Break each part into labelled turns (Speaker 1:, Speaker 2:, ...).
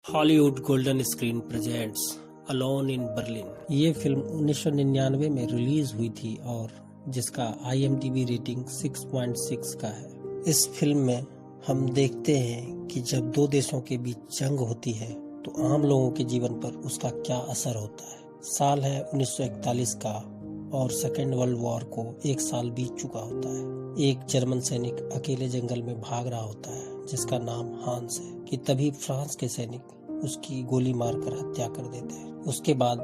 Speaker 1: Hollywood golden screen presents alone in Berlin. ये film 1999 में release हुई थी और जिसका IMDb रेटिंग 6.6 का है। इस फिल्म में हम देखते हैं कि जब दो देशों के बीच जंग होती है तो आम लोगों के जीवन पर उसका क्या असर होता है। साल है 1941 का और सेकेंड वर्ल्ड वॉर को एक साल बीत चुका होता है। एक जर्मन सैनिक अकेले जंगल में भाग रहा होता है जिसका नाम हांस है कि तभी फ्रांस के सैनिक उसकी गोली मारकर हत्या कर देते हैं। उसके बाद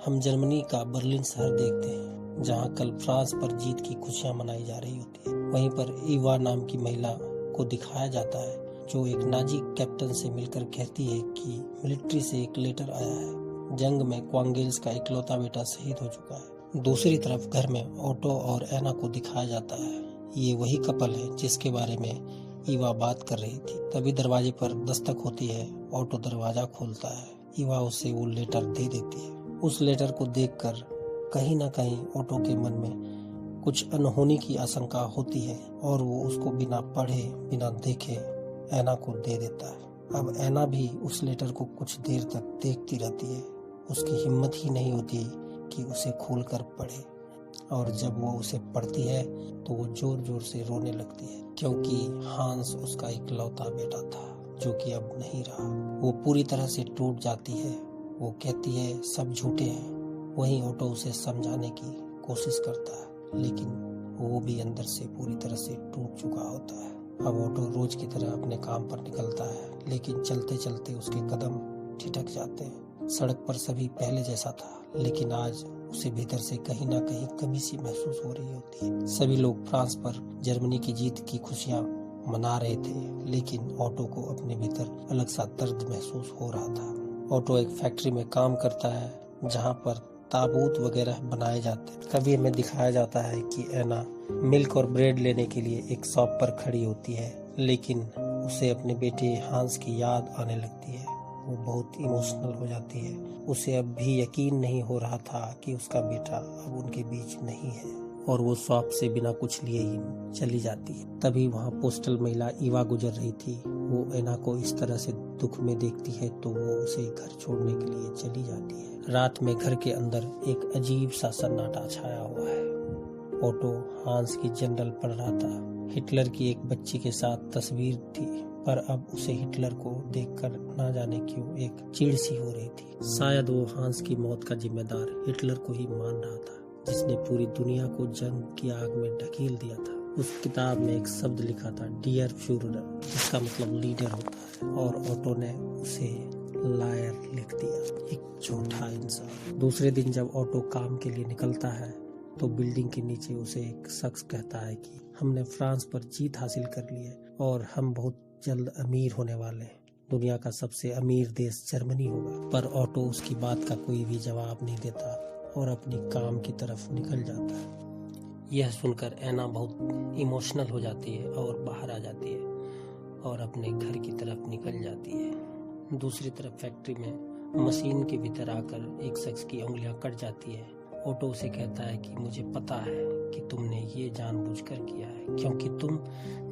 Speaker 1: हम जर्मनी का बर्लिन शहर देखते हैं जहां कल फ्रांस पर जीत की खुशियां मनाई जा रही होती है। वहीं पर ईवा नाम की महिला को दिखाया जाता है जो एक नाजी कैप्टन से मिलकर कहती है कि मिलिट्री से एक लेटर आया है, जंग में क्वांगेल्स का इकलौता बेटा शहीद हो चुका है। दूसरी तरफ घर में ऑटो और एना को दिखाया जाता है। ये वही कपल है जिसके बारे में ईवा बात कर रही थी। तभी दरवाजे पर दस्तक होती है। ऑटो दरवाजा खोलता है। ईवा उसे वो लेटर दे देती है। उस लेटर को देखकर कहीं ना कहीं ऑटो के मन में कुछ अनहोनी की आशंका होती है और वो उसको बिना पढ़े बिना देखे एना को दे देता है। अब एना भी उस लेटर को कुछ देर तक देखती रहती है। उसकी हिम्मत ही नहीं होती कि उसे खोलकर पढ़े और जब वो उसे पढ़ती है तो वो जोर जोर से रोने लगती है क्योंकि हांस उसका इकलौता बेटा था जो कि अब नहीं रहा। वो पूरी तरह से टूट जाती है। वो कहती है सब झूठे हैं। वहीं ऑटो उसे समझाने की कोशिश करता है लेकिन वो भी अंदर से पूरी तरह से टूट चुका होता है। अब ऑटो रोज की तरह अपने काम पर निकलता है लेकिन चलते चलते उसके कदम ठिठक जाते हैं। सड़क पर सभी पहले जैसा था लेकिन आज उसे भीतर से कहीं ना कहीं कमी सी महसूस हो रही होती है। सभी लोग फ्रांस पर जर्मनी की जीत की खुशियां मना रहे थे लेकिन ऑटो को अपने भीतर अलग सा दर्द महसूस हो रहा था। ऑटो एक फैक्ट्री में काम करता है जहां पर ताबूत वगैरह बनाए जाते हैं। कभी हमें दिखाया जाता है कि एना मिल्क और ब्रेड लेने के लिए एक शॉप पर खड़ी होती है लेकिन उसे अपने बेटे हांस की याद आने लगती है। वो बहुत इमोशनल हो जाती है। उसे अब भी यकीन नहीं हो रहा था कि उसका बेटा अब उनके बीच नहीं है और वो शॉप से बिना कुछ लिए ही चली जाती है। तभी वहाँ पोस्टल महिला ईवा गुजर रही थी। वो एना को इस तरह से दुख में देखती है तो वो उसे घर छोड़ने के लिए चली जाती है। रात में घर के अंदर एक अजीब सा सन्नाटा छाया हुआ है। ऑटो हांस की जनरल पढ़ रहा था। हिटलर की एक बच्ची के साथ तस्वीर थी पर अब उसे हिटलर को देखकर ना जाने क्यों एक चिढ़ सी हो रही थी। शायद वो हांस की मौत का जिम्मेदार हिटलर को ही मान रहा था जिसने पूरी दुनिया को जंग की आग में ढकेल दिया था। उस किताब में एक शब्द लिखा था डियर फ्यूरर, जिसका मतलब लीडर होता है और ऑटो ने उसे लायर लिख दिया, एक झूठा इंसान। दूसरे दिन जब ऑटो काम के लिए निकलता है तो बिल्डिंग के नीचे उसे एक शख्स कहता है कि हमने फ्रांस पर जीत हासिल कर ली है और हम बहुत जल्द अमीर होने वाले हैं। दुनिया का सबसे अमीर देश जर्मनी होगा। पर ऑटो उसकी बात का कोई भी जवाब नहीं देता और अपनी काम की तरफ निकल जाता है। यह सुनकर एना बहुत इमोशनल हो जाती है और बाहर आ जाती है और अपने घर की तरफ निकल जाती है। दूसरी तरफ फैक्ट्री में मशीन के भीतर आकर एक शख्स की उंगलियां कट जाती है। ऑटो उसे कहता है कि मुझे पता है कि तुमने ये जानबूझकर किया है क्योंकि तुम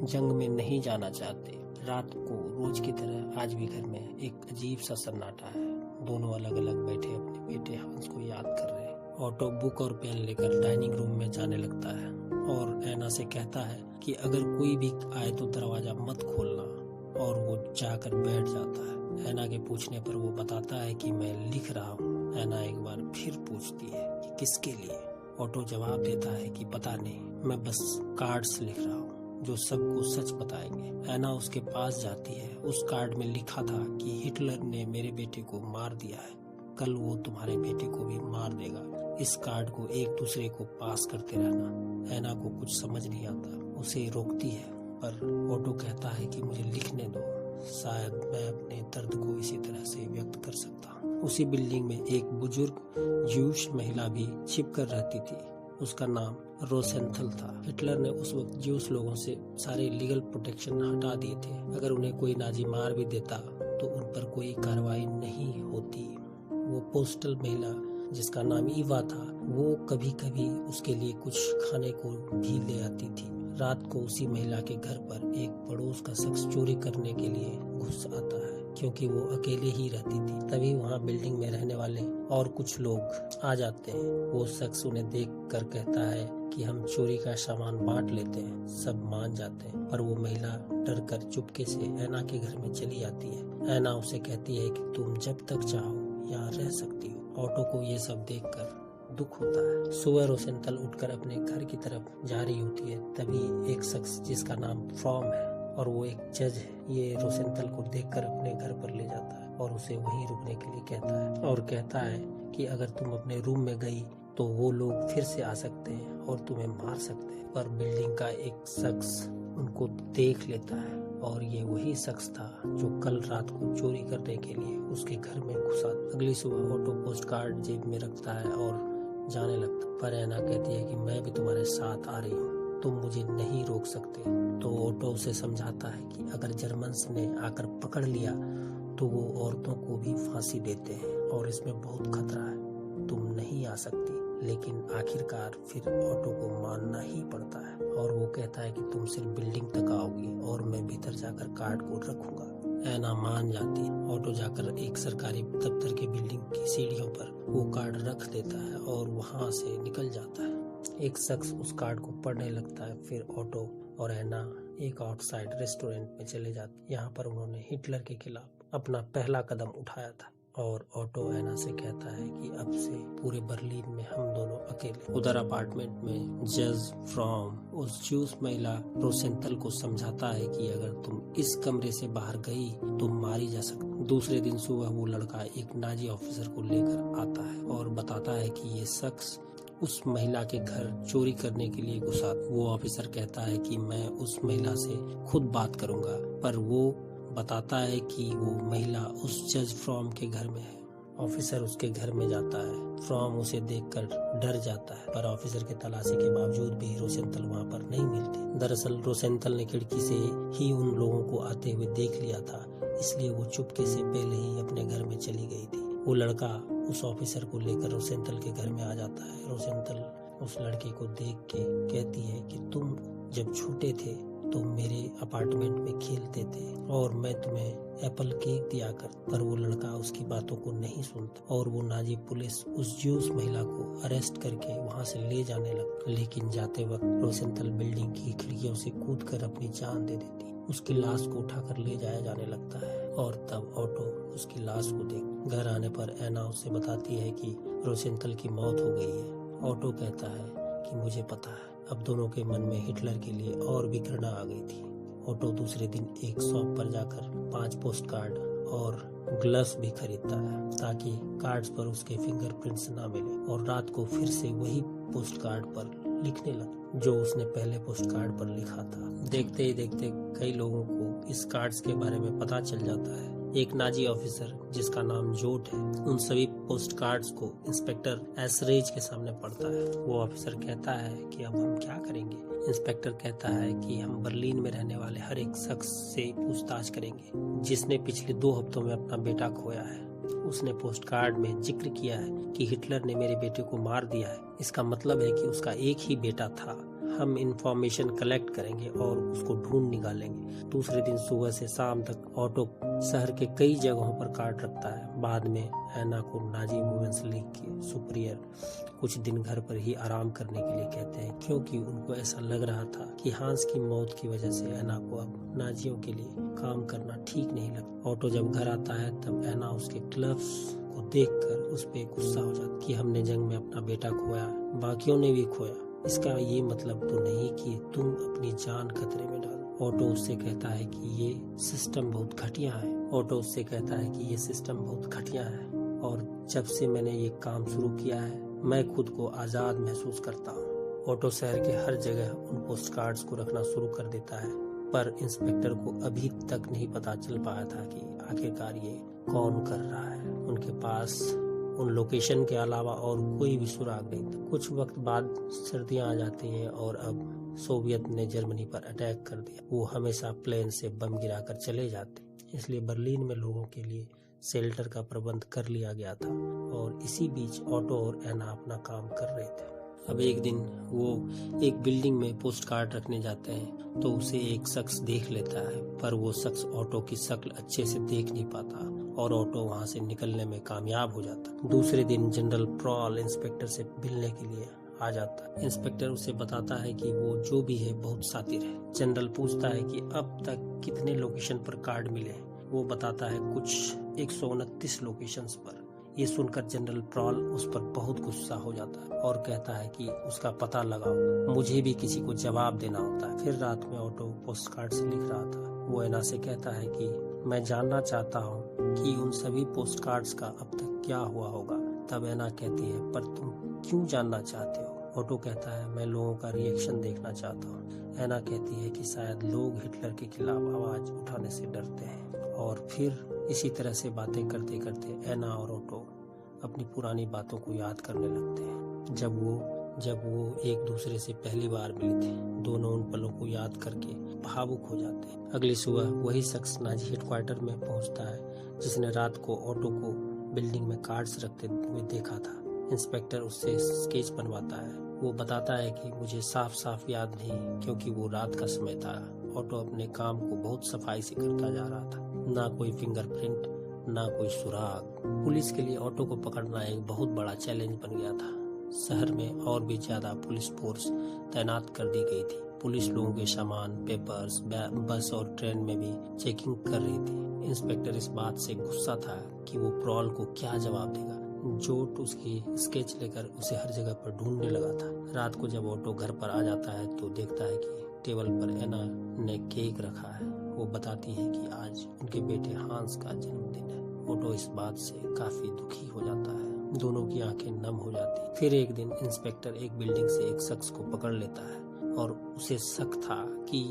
Speaker 1: जंग में नहीं जाना चाहते। रात को रोज की तरह आज भी घर में एक अजीब सा सन्नाटा है। दोनों अलग अलग बैठे अपने बेटे हांस को याद कर रहे हैं। ऑटो बुक और पेन लेकर डाइनिंग रूम में जाने लगता है और एना से कहता है कि अगर कोई भी आए तो दरवाजा मत खोलना और वो जाकर बैठ जाता है। एना के पूछने पर वो बताता है कि मैं लिख रहा हूँ। एना एक बार फिर पूछती है कि किसके लिए। ऑटो जवाब देता है कि पता नहीं, मैं बस कार्ड्स लिख रहा हूँ जो सबको सच बताएंगे। एना उसके पास जाती है। उस कार्ड में लिखा था कि हिटलर ने मेरे बेटे को मार दिया है, कल वो तुम्हारे बेटे को भी मार देगा। इस कार्ड को एक दूसरे को पास करते रहना। एना को कुछ समझ नहीं आता, उसे रोकती है पर ऑटो कहता है कि मुझे लिखने दो, शायद मैं अपने दर्द को इसी तरह से व्यक्त कर सकता हूँ। उसी बिल्डिंग में एक बुजुर्ग ज्यूश महिला भी छिप कर रहती थी। उसका नाम रोसेंथल था। हिटलर ने उस वक्त ज्यूस लोगों से सारे लीगल प्रोटेक्शन हटा दिए थे। अगर उन्हें कोई नाजी मार भी देता तो उन पर कोई कार्रवाई नहीं होती। वो पोस्टल महिला जिसका नाम ईवा था वो कभी कभी उसके लिए कुछ खाने को भी ले आती थी। रात को उसी महिला के घर पर एक पड़ोस का शख्स चोरी करने के लिए घुस आता है। क्योंकि वो अकेले ही रहती थी। तभी वहाँ बिल्डिंग में रहने वाले और कुछ लोग आ जाते हैं। वो शख्स उन्हें देख कर कहता है कि हम चोरी का सामान बांट लेते हैं। सब मान जाते हैं, पर वो महिला डर कर चुपके से ऐना के घर में चली जाती है। ऐना उसे कहती है कि तुम जब तक चाहो यहाँ रह सकती हो। ऑटो को ये सब देखकर दुख होता है। सुबह रोसेंथल उठकर अपने घर की तरफ जा रही होती है। तभी एक शख्स जिसका नाम फ्रॉम है और वो एक जज है, ये रोसेंथल को देखकर अपने घर पर ले जाता है और उसे वहीं रुकने के लिए कहता है और कहता है कि अगर तुम अपने रूम में गई तो वो लोग फिर से आ सकते हैं और तुम्हें मार सकते हैं। पर बिल्डिंग का एक शख्स उनको देख लेता है और ये वही शख्स था जो कल रात को चोरी करने के लिए उसके घर में घुसा। अगली सुबह ऑटो पोस्ट कार्ड जेब में रखता है और जाने लगता। पर ऐना कहती है कि मैं भी तुम्हारे साथ आ रही हूँ, तुम मुझे नहीं रोक सकते। तो ऑटो उसे समझाता है कि अगर जर्मन्स ने आकर पकड़ लिया तो वो औरतों को भी फांसी देते हैं और इसमें बहुत खतरा है, तुम नहीं आ सकती। लेकिन आखिरकार फिर ऑटो को मानना ही पड़ता है और वो कहता है कि तुम सिर्फ बिल्डिंग तक आओगी और मैं भीतर जाकर कार्ड को रखूंगा। ऐना मान जाती। ऑटो जाकर एक सरकारी दफ्तर के बिल्डिंग की सीढ़ियों पर वो कार्ड रख देता है और वहाँ से निकल जाता है। एक शख्स उस कार्ड को पढ़ने लगता है। फिर ऑटो और ऐना एक आउटसाइड रेस्टोरेंट में चले जाते। यहाँ पर उन्होंने हिटलर के खिलाफ अपना पहला कदम उठाया था और ऑटो ऐना से कहता है कि अब से पूरे बर्लिन में हम दोनों अकेले। उधर अपार्टमेंट में जज फ्रॉम उस ज्यूस महिला रोसेंथल को समझाता है कि अगर तुम इस कमरे से बाहर गई तो मारी जा सकती। दूसरे दिन सुबह वो लड़का एक नाजी ऑफिसर को लेकर आता है और बताता है कि ये शख्स उस महिला के घर चोरी करने के लिए घुसा। वो ऑफिसर कहता है कि मैं उस महिला से खुद बात करूंगा, पर वो बताता है कि वो महिला उस जज फ्रॉम के घर में है। ऑफिसर उसके घर में जाता है। फ्रॉम उसे देखकर डर जाता है, पर ऑफिसर के तलाशी के बावजूद भी रोसेंथल वहाँ पर नहीं मिलती। दरअसल रोसेंथल ने खिड़की से ही उन लोगों को आते हुए देख लिया था, इसलिए वो चुपके से पहले ही अपने घर में चली गई थी। वो लड़का उस ऑफिसर को लेकर रोसेंथल के घर में आ जाता है। रोसेंथल उस लड़के को देख के कहती है कि तुम जब छोटे थे तो मेरे अपार्टमेंट में खेलते थे और मैं तुम्हें एप्पल केक दिया कर। पर वो लड़का उसकी बातों को नहीं सुनता और वो नाजी पुलिस उस ज्यूस महिला को अरेस्ट करके वहाँ से ले जाने लगता। लेकिन जाते वक्त रोसेंथल बिल्डिंग की खिड़कियों से कूदकर अपनी जान दे देती। उसकी लाश को उठाकर ले जाया जाने लगता है और तब ऑटो उसकी लाश को देख घर आने पर ऐना उससे बताती है कि रोसेंथल की मौत हो गई है। ऑटो कहता है कि मुझे पता है। अब दोनों के मन में हिटलर के लिए और भी घृणा आ गई थी। ऑटो दूसरे दिन एक शॉप पर जाकर 5 पोस्ट कार्ड और ग्लव्स भी खरीदता है ताकि कार्ड्स पर उसके फिंगरप्रिंट्स ना मिले, और रात को फिर से वही पोस्ट कार्ड पर लिखने लगा जो उसने पहले पोस्ट कार्ड पर लिखा था। देखते ही देखते कई लोगों को इस कार्ड्स के बारे में पता चल जाता है। एक नाजी ऑफिसर जिसका नाम जोट है उन सभी पोस्ट कार्ड्स को इंस्पेक्टर एसरेज के सामने पढ़ता है। वो ऑफिसर कहता है कि अब हम क्या करेंगे। इंस्पेक्टर कहता है कि हम बर्लिन में रहने वाले हर एक शख्स से पूछताछ करेंगे जिसने पिछले 2 हफ्तों में अपना बेटा खोया है। उसने पोस्ट कार्ड में जिक्र किया है कि हिटलर ने मेरे बेटे को मार दिया है। इसका मतलब है कि उसका एक ही बेटा था। हम इंफॉर्मेशन कलेक्ट करेंगे और उसको ढूंढ निकालेंगे। दूसरे दिन सुबह से शाम तक ऑटो शहर के कई जगहों पर कार्ड रखता है। बाद में ऐना को नाजी वुमेन्स लीग के सुपीरियर कुछ दिन घर पर ही आराम करने के लिए कहते हैं, क्योंकि उनको ऐसा लग रहा था कि हांस की मौत की वजह से ऐना को अब नाजियों के लिए काम करना ठीक नहीं लगता। ऑटो जब घर आता है तब ऐना उसके ग्लव्स को देखकर उस पे गुस्सा हो जाती कि हमने जंग में अपना बेटा खोया, बाकियों ने भी खोया। इसका ये मतलब तो नहीं कि तुम अपनी जान खतरे में डालो। ऑटो उससे कहता है कि ये सिस्टम बहुत घटिया है। ऑटो उससे कहता है कि ये सिस्टम बहुत घटिया है और जब से मैंने ये काम शुरू किया है मैं खुद को आजाद महसूस करता हूँ। ऑटो शहर के हर जगह उन पोस्ट कार्ड्स को रखना शुरू कर देता है, पर इंस्पेक्टर को अभी तक नहीं पता चल पाया था कि आखिरकार ये कौन कर रहा है। उनके पास उन लोकेशन के अलावा और कोई भी सुराग नहीं था। कुछ वक्त बाद सर्दियां आ जाती हैं और अब सोवियत ने जर्मनी पर अटैक कर दिया। वो हमेशा प्लेन से बम गिराकर चले जाते, इसलिए बर्लिन में लोगों के लिए शेल्टर का प्रबंध कर लिया गया था और इसी बीच ऑटो और ऐना अपना काम कर रहे थे। अब एक दिन वो एक बिल्डिंग में पोस्ट कार्ड रखने जाते हैं तो उसे एक शख्स देख लेता है, पर वो शख्स ऑटो की शक्ल अच्छे से देख नहीं पाता और ऑटो वहां से निकलने में कामयाब हो जाता। दूसरे दिन जनरल प्रॉल इंस्पेक्टर से मिलने के लिए आ जाता है। इंस्पेक्टर उसे बताता है कि वो जो भी है बहुत शातिर है। जनरल पूछता है कि अब तक कितने लोकेशन पर कार्ड मिले। वो बताता है कुछ 129 लोकेशंस पर। ये सुनकर जनरल प्रॉल उस पर बहुत गुस्सा हो जाता है और कहता है कि उसका पता लगाओ, मुझे भी किसी को जवाब देना होता है। फिर रात में ऑटो पोस्ट कार्ड से लिख रहा था। वो एना से कहता है कि मैं जानना चाहता हूँ कि उन सभी पोस्ट कार्ड्स का अब तक क्या हुआ होगा। तब एना कहती है, पर तुम क्यों जानना चाहते हो? ऑटो कहता है, मैं लोगों का रिएक्शन देखना चाहता हूँ। एना कहती है कि शायद लोग हिटलर के खिलाफ आवाज उठाने से डरते हैं। और फिर इसी तरह से बातें करते करते एना और ऑटो अपनी पुरानी बातों को याद करने लगते हैं। जब वो एक दूसरे से पहली बार मिले थे, दोनों उन पलों को याद करके भावुक हो जाते हैं। अगली सुबह वही शख्स नाजी हेडक्वार्टर में पहुंचता है जिसने रात को ऑटो को बिल्डिंग में कार्ड्स रखते हुए देखा था। इंस्पेक्टर उससे स्केच बनवाता है। वो बताता है कि मुझे साफ साफ याद नहीं क्योंकि वो रात का समय था। ऑटो अपने काम को बहुत सफाई से करता जा रहा था। ना कोई फिंगरप्रिंट, ना कोई सुराग। पुलिस के लिए ऑटो को पकड़ना एक बहुत बड़ा चैलेंज बन गया था। शहर में और भी ज्यादा पुलिस फोर्स तैनात कर दी गई थी। पुलिस लोगों के सामान, पेपर्स, बस और ट्रेन में भी चेकिंग कर रही थी। इंस्पेक्टर इस बात से गुस्सा था कि वो प्रॉल को क्या जवाब देगा। जोट उसकी स्केच लेकर उसे हर जगह पर ढूंढने लगा था। रात को जब ऑटो घर पर आ जाता है तो देखता है कि टेबल पर एना ने केक रखा है। वो बताती है कि आज उनके बेटे हांस का जन्मदिन है। ऑटो इस बात से काफी दुखी हो जाता है। दोनों की आंखें नम हो जाती। फिर एक दिन इंस्पेक्टर एक बिल्डिंग से एक शख्स को पकड़ लेता है और उसे शक था कि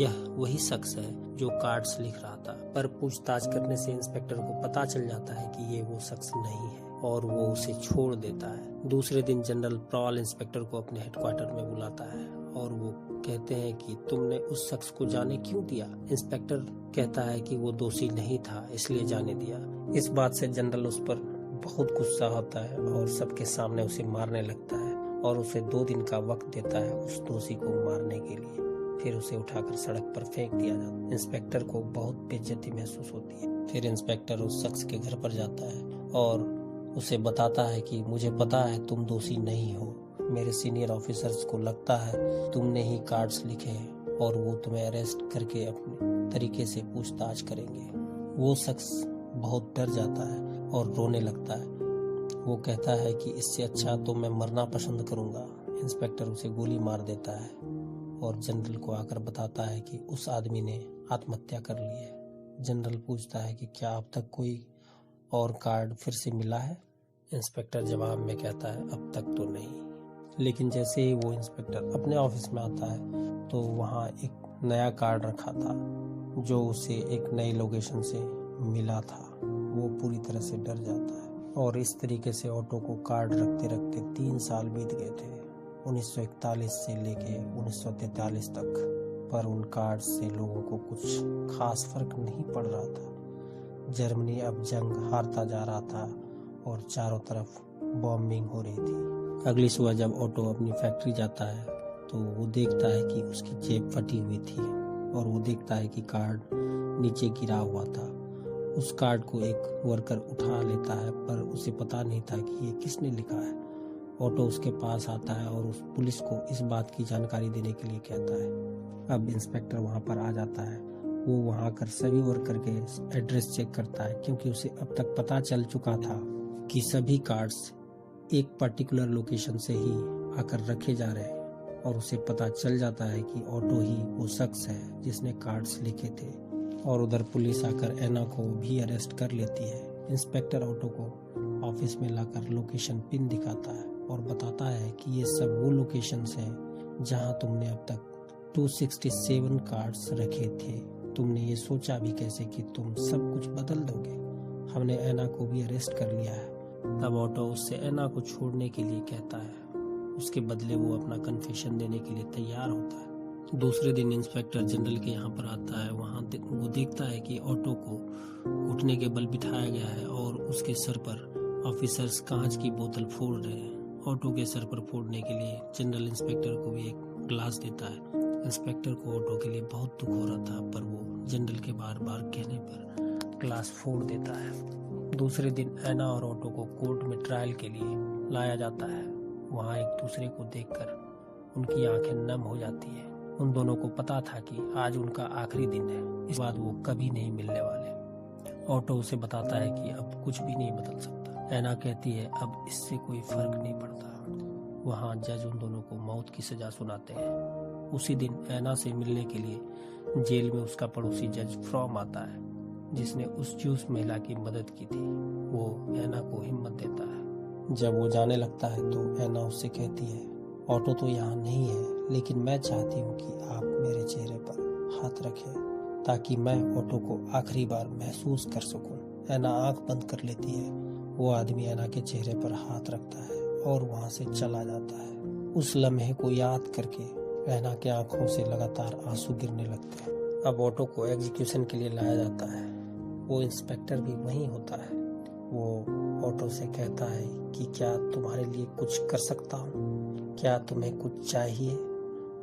Speaker 1: यह वही शख्स है जो कार्ड्स लिख रहा था। पर पूछताछ करने से इंस्पेक्टर को पता चल जाता है कि ये वो शख्स नहीं है और वो उसे छोड़ देता है। दूसरे दिन जनरल प्रॉल इंस्पेक्टर को अपने हेडक्वार्टर में बुलाता है और वो कहते हैं कि तुमने उस शख्स को जाने क्यों दिया? इंस्पेक्टर कहता है कि वो दोषी नहीं था इसलिए जाने दिया। इस बात से जनरल उस पर बहुत गुस्सा होता है और सबके सामने उसे मारने लगता है और उसे 2 दिन का वक्त देता है उस दोषी को मारने के लिए। फिर उसे उठाकर सड़क पर फेंक दिया जाता है। इंस्पेक्टर को बहुत बेइज्जती महसूस होती है। फिर इंस्पेक्टर उस शख्स के घर पर जाता है और उसे बताता है कि मुझे पता है तुम दोषी नहीं हो। मेरे सीनियर ऑफिसर्स को लगता है तुमने ही कार्ड्स लिखे हैं और वो तुम्हें अरेस्ट करके अपने तरीके से पूछताछ करेंगे। वो शख्स बहुत डर जाता है और रोने लगता है। वो कहता है कि इससे अच्छा तो मैं मरना पसंद करूंगा। इंस्पेक्टर उसे गोली मार देता है और जनरल को आकर बताता है कि उस आदमी ने आत्महत्या कर ली है। जनरल पूछता है कि क्या अब तक कोई और कार्ड फिर से मिला है? इंस्पेक्टर जवाब में कहता है अब तक तो नहीं। लेकिन जैसे ही वो इंस्पेक्टर अपने ऑफिस में आता है तो वहाँ एक नया कार्ड रखा था जो उसे एक नई लोकेशन से मिला था। वो पूरी तरह से डर जाता है और इस तरीके से ऑटो को कार्ड रखते रखते 3 साल बीत गए थे, 1941 से लेके 1943 तक। पर उन कार्ड से लोगों को कुछ खास फर्क नहीं पड़ रहा था। जर्मनी अब जंग हारता जा रहा था और चारों तरफ बॉम्बिंग हो रही थी। अगली सुबह जब ऑटो अपनी फैक्ट्री जाता है तो वो देखता है कि उसकी जेब फटी हुई थी और वो देखता है कि कार्ड नीचे गिरा हुआ था। उस कार्ड को एक वर्कर उठा लेता है पर उसे पता नहीं था कि ये किसने लिखा है। ऑटो उसके पास आता है और उस पुलिस को इस बात की जानकारी देने के लिए कहता है। अब इंस्पेक्टर वहां पर आ जाता है। वो वहां आकर सभी वर्कर के एड्रेस चेक करता है क्योंकि उसे अब तक पता चल चुका था कि सभी कार्ड्स एक पर्टिकुलर लोकेशन से ही आकर रखे जा रहे हैं और उसे पता चल जाता है कि ऑटो ही वो शख्स है जिसने कार्ड्स लिखे थे। और उधर पुलिस आकर एना को भी अरेस्ट कर लेती है। इंस्पेक्टर ऑटो को ऑफिस में लाकर लोकेशन पिन दिखाता है और बताता है कि ये सब वो लोकेशंस हैं जहां तुमने अब तक 267 कार्ड्स रखे थे। तुमने ये सोचा भी कैसे कि तुम सब कुछ बदल दोगे? हमने एना को भी अरेस्ट कर लिया है। तब ऑटो उससे एना को छोड़ने के लिए कहता है। उसके बदले वो अपना कन्फेशन देने के लिए तैयार होता है। दूसरे दिन इंस्पेक्टर जनरल के यहाँ पर आता है। वहाँ वो देखता है कि ऑटो को घुटने के बल बिठाया गया है और उसके सर पर ऑफिसर्स कांच की बोतल फोड़ रहे हैं ऑटो के सर पर फोड़ने के लिए जनरल इंस्पेक्टर को भी एक ग्लास देता है। इंस्पेक्टर को ऑटो के लिए बहुत दुख हो रहा था, पर वो जनरल के बार बार कहने पर ग्लास फोड़ देता है। दूसरे दिन ऐना और ऑटो को कोर्ट में ट्रायल के लिए लाया जाता है। वहाँ एक दूसरे को देखकर उनकी आंखें नम हो जाती है। उन दोनों को पता था कि आज उनका आखिरी दिन है, इस बाद वो कभी नहीं मिलने वाले। ऑटो उसे बताता है कि अब कुछ भी नहीं बदल सकता। ऐना कहती है अब इससे कोई फर्क नहीं पड़ता। वहाँ जज उन दोनों को मौत की सजा सुनाते हैं। उसी दिन ऐना से मिलने के लिए जेल में उसका पड़ोसी जज फ्रॉम आता है, जिसने उस जूस महिला की मदद की थी। वो ऐना को हिम्मत देता है। जब वो जाने लगता है तो ऐना उससे कहती है ऑटो तो यहाँ नहीं है, लेकिन मैं चाहती हूँ कि आप मेरे चेहरे पर हाथ रखें ताकि मैं ऑटो को आखिरी बार महसूस कर सकूं। ऐना आंख बंद कर लेती है। वो आदमी ऐना के चेहरे पर हाथ रखता है और वहाँ से चला जाता है। उस लम्हे को याद करके ऐना के आंखों से लगातार आंसू गिरने लगते हैं। अब ऑटो को एग्जीक्यूशन के लिए लाया जाता है। वो इंस्पेक्टर भी वहीं होता है। वो ऑटो से कहता है कि क्या तुम्हारे लिए कुछ कर सकता हूँ, क्या तुम्हें कुछ चाहिए?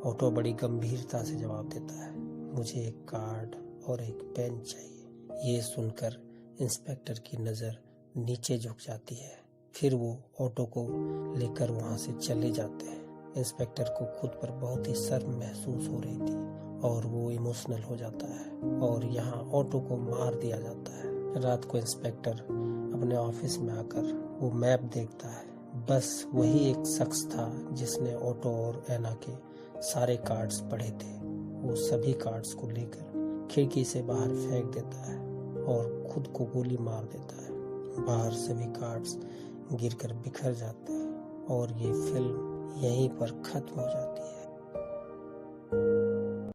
Speaker 1: ऑटो बड़ी गंभीरता से जवाब देता है मुझे एक कार्ड और एक पेन चाहिए। ये सुनकर इंस्पेक्टर की नज़र नीचे झुक जाती है। फिर वो ऑटो को लेकर वहाँ से चले जाते हैं। इंस्पेक्टर को खुद पर बहुत ही शर्म महसूस हो रही थी और वो इमोशनल हो जाता है और यहाँ ऑटो को मार दिया जाता है। रात को इंस्पेक्टर अपने ऑफिस में आकर वो मैप देखता है। बस वही एक शख्स था जिसने ऑटो और ऐना के सारे कार्ड्स पढ़े थे। वो सभी कार्ड्स को लेकर खिड़की से बाहर फेंक देता है और खुद को गोली मार देता है। बाहर सभी कार्ड्स गिरकर बिखर जाते हैं और ये फिल्म यहीं पर खत्म हो जाती है।